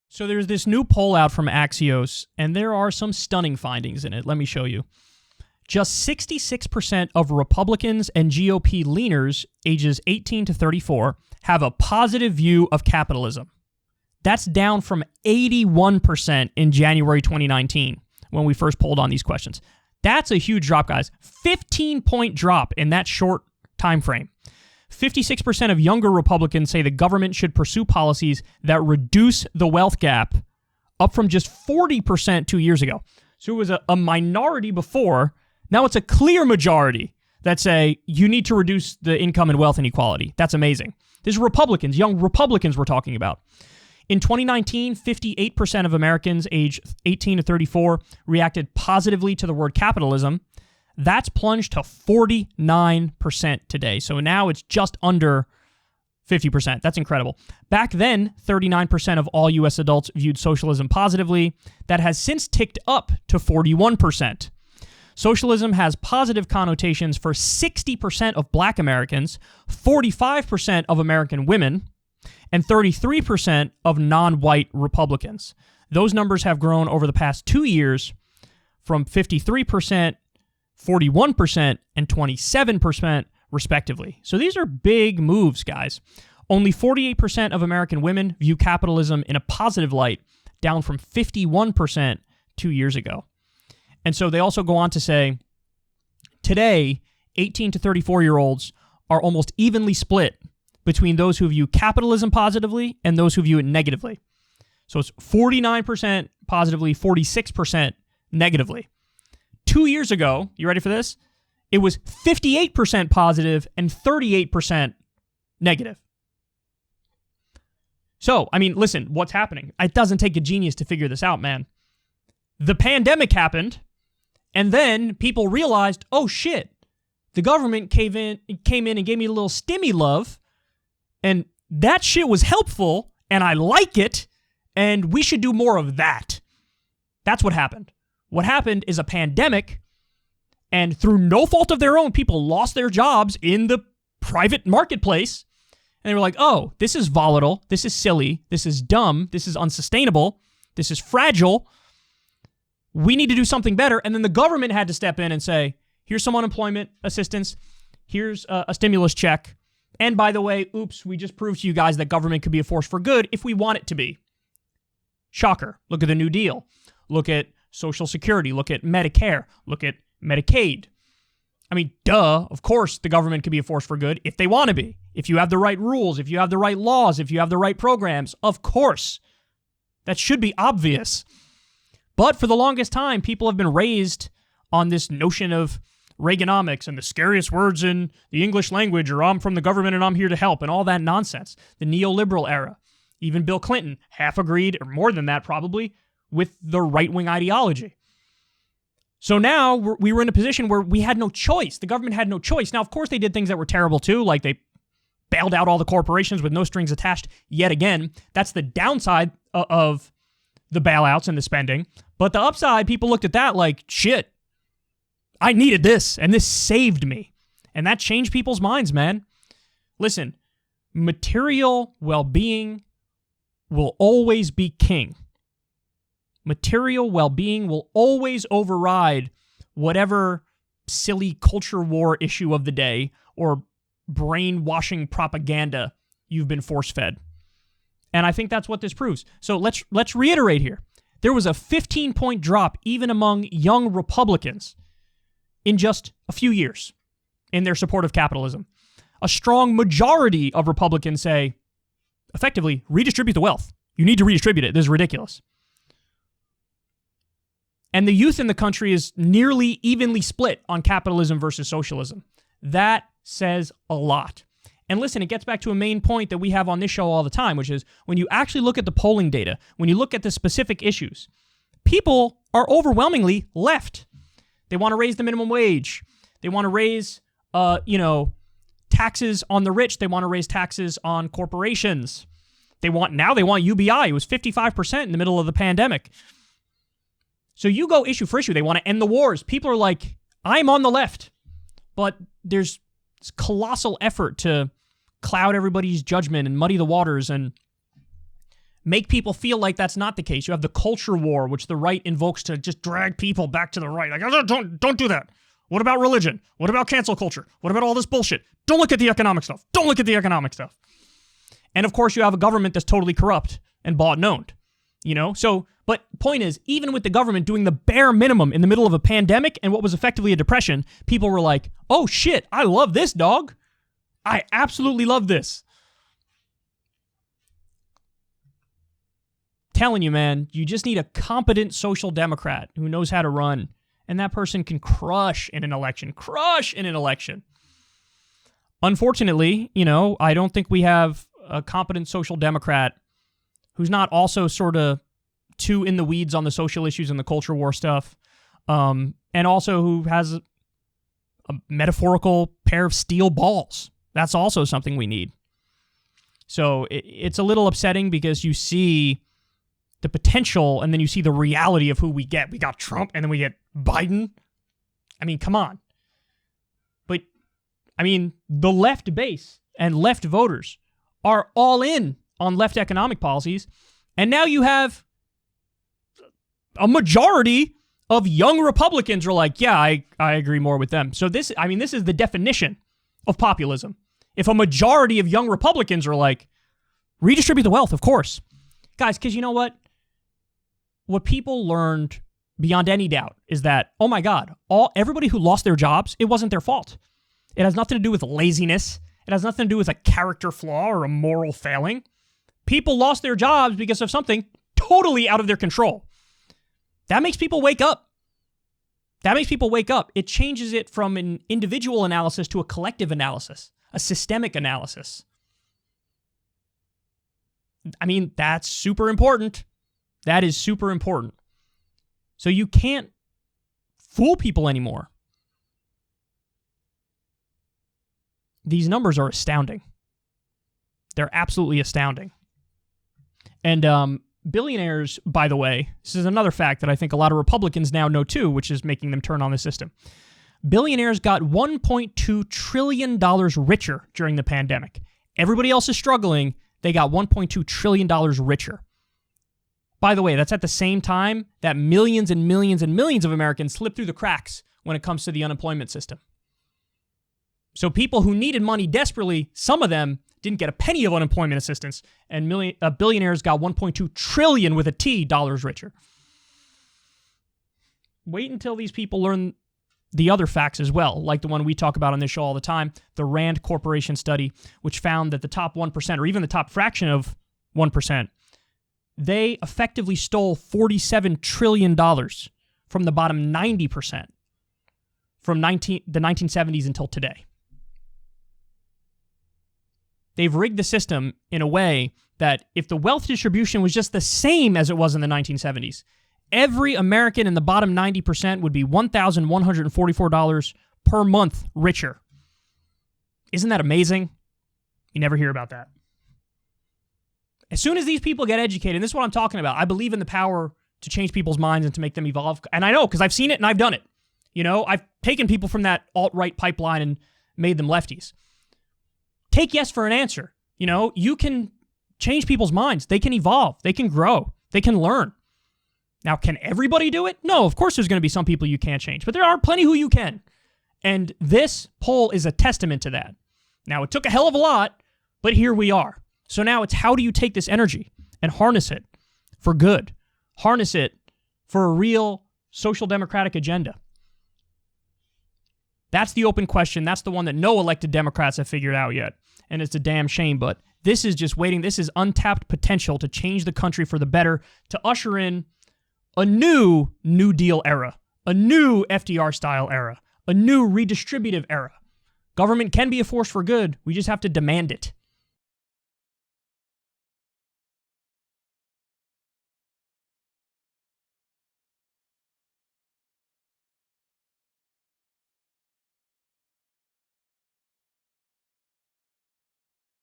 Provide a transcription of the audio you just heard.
So there's this new poll out from Axios, and there are some stunning findings in it. Let me show you. Just 66% of Republicans and GOP leaners ages 18 to 34 have a positive view of capitalism. That's down from 81% in January 2019 when we first polled on these questions. That's a huge drop, guys. 15-point drop in that short time frame. 56% of younger Republicans say the government should pursue policies that reduce the wealth gap, up from just 40% 2 years ago. So it was a minority before. Now it's a clear majority that say you need to reduce the income and wealth inequality. That's amazing. This is Republicans, young Republicans we're talking about. In 2019, 58% of Americans aged 18 to 34 reacted positively to the word capitalism. That's plunged to 49% today. So now it's just under 50%. That's incredible. Back then, 39% of all U.S. adults viewed socialism positively. That has since ticked up to 41%. Socialism has positive connotations for 60% of Black Americans, 45% of American women, and 33% of non-white Republicans. Those numbers have grown over the past 2 years from 53%, 41%, and 27%, respectively. So these are big moves, guys. Only 48% of American women view capitalism in a positive light, down from 51% 2 years ago. And so they also go on to say, today, 18 to 34-year-olds are almost evenly split between those who view capitalism positively and those who view it negatively. So it's 49% positively, 46% negatively. 2 years ago, you ready for this? It was 58% positive and 38% negative. So, I mean, listen, what's happening? It doesn't take a genius to figure this out, man. The pandemic happened, and then people realized, oh shit, the government came in and gave me a little stimmy love, and that shit was helpful, and I like it, and we should do more of that. That's what happened. What happened is a pandemic, and through no fault of their own, people lost their jobs in the private marketplace, and they were like, oh, this is volatile, this is silly, this is dumb, this is unsustainable, this is fragile, we need to do something better, and then the government had to step in and say, here's some unemployment assistance, here's a stimulus check, and by the way, oops, we just proved to you guys that government could be a force for good if we want it to be. Shocker. Look at the New Deal. Look at Social Security, look at Medicare, look at Medicaid. I mean, duh, of course the government can be a force for good if they want to be. If you have the right rules, if you have the right laws, if you have the right programs, of course. That should be obvious. But for the longest time, people have been raised on this notion of Reaganomics and the scariest words in the English language, or I'm from the government and I'm here to help, and all that nonsense. The neoliberal era. Even Bill Clinton half agreed, or more than that probably, with the right-wing ideology. So now we were in a position where we had no choice. The government had no choice. Now, of course, they did things that were terrible too, like they bailed out all the corporations with no strings attached yet again. That's the downside of the bailouts and the spending. But the upside, people looked at that like, shit, I needed this, and this saved me. And that changed people's minds, man. Listen, material well-being will always be king. Material well-being will always override whatever silly culture war issue of the day or brainwashing propaganda you've been force-fed. And I think that's what this proves. So let's reiterate here. There was a 15-point drop even among young Republicans in just a few years in their support of capitalism. A strong majority of Republicans say, effectively, redistribute the wealth. You need to redistribute it. This is ridiculous. And the youth in the country is nearly evenly split on capitalism versus socialism. That says a lot. And listen, it gets back to a main point that we have on this show all the time, which is when you actually look at the polling data, when you look at the specific issues, people are overwhelmingly left. They want to raise the minimum wage. They want to raise, taxes on the rich. They want to raise taxes on corporations. They want UBI. It was 55% in the middle of the pandemic. So you go issue for issue. They want to end the wars. People are like, I'm on the left. But there's this colossal effort to cloud everybody's judgment and muddy the waters and make people feel like that's not the case. You have the culture war, which the right invokes to just drag people back to the right. Like, oh, don't do that. What about religion? What about cancel culture? What about all this bullshit? Don't look at the economic stuff. Don't look at the economic stuff. And of course, you have a government that's totally corrupt and bought and owned. You know? So, but point is, even with the government doing the bare minimum in the middle of a pandemic and what was effectively a depression, people were like, oh shit, I love this, dog. I absolutely love this. Telling you, man, you just need a competent social democrat who knows how to run. And that person can crush in an election. Crush in an election. Unfortunately, you know, I don't think we have a competent social democrat who's not also sort of too in the weeds on the social issues and the culture war stuff, and also who has a metaphorical pair of steel balls. That's also something we need. So it's a little upsetting because you see the potential and then you see the reality of who we get. We got Trump and then we get Biden. I mean, come on. But, I mean, the left base and left voters are all in on left economic policies. And now you have a majority of young Republicans are like, yeah, I agree more with them. So this is the definition of populism. If a majority of young Republicans are like, redistribute the wealth, of course. Guys, because you know what? What people learned beyond any doubt is that, oh my God, everybody who lost their jobs, it wasn't their fault. It has nothing to do with laziness. It has nothing to do with a character flaw or a moral failing. People lost their jobs because of something totally out of their control. That makes people wake up. That makes people wake up. It changes it from an individual analysis to a collective analysis, a systemic analysis. I mean, that's super important. That is super important. So you can't fool people anymore. These numbers are astounding. They're absolutely astounding. And billionaires, by the way, this is another fact that I think a lot of Republicans now know too, which is making them turn on the system. Billionaires got $1.2 trillion richer during the pandemic. Everybody else is struggling. They got $1.2 trillion richer. By the way, that's at the same time that millions and millions and millions of Americans slip through the cracks when it comes to the unemployment system. So people who needed money desperately, some of them didn't get a penny of unemployment assistance, and billionaires got $1.2 trillion with a T dollars richer. Wait until these people learn the other facts as well, like the one we talk about on this show all the time, the Rand Corporation study, which found that the top 1%, or even the top fraction of 1%, they effectively stole $47 trillion from the bottom 90% from the 1970s until today. They've rigged the system in a way that if the wealth distribution was just the same as it was in the 1970s, every American in the bottom 90% would be $1,144 per month richer. Isn't that amazing? You never hear about that. As soon as these people get educated, and this is what I'm talking about, I believe in the power to change people's minds and to make them evolve. And I know, because I've seen it and I've done it. You know, I've taken people from that alt-right pipeline and made them lefties. Take yes for an answer. You know, you can change people's minds. They can evolve. They can grow. They can learn. Now, can everybody do it? No, of course there's going to be some people you can't change, but there are plenty who you can. And this poll is a testament to that. Now, it took a hell of a lot, but here we are. So now it's how do you take this energy and harness it for good? Harness it for a real social democratic agenda. That's the open question. That's the one that no elected Democrats have figured out yet. And it's a damn shame, but this is just waiting. This is untapped potential to change the country for the better, to usher in a new New Deal era, a new FDR-style era, a new redistributive era. Government can be a force for good. We just have to demand it.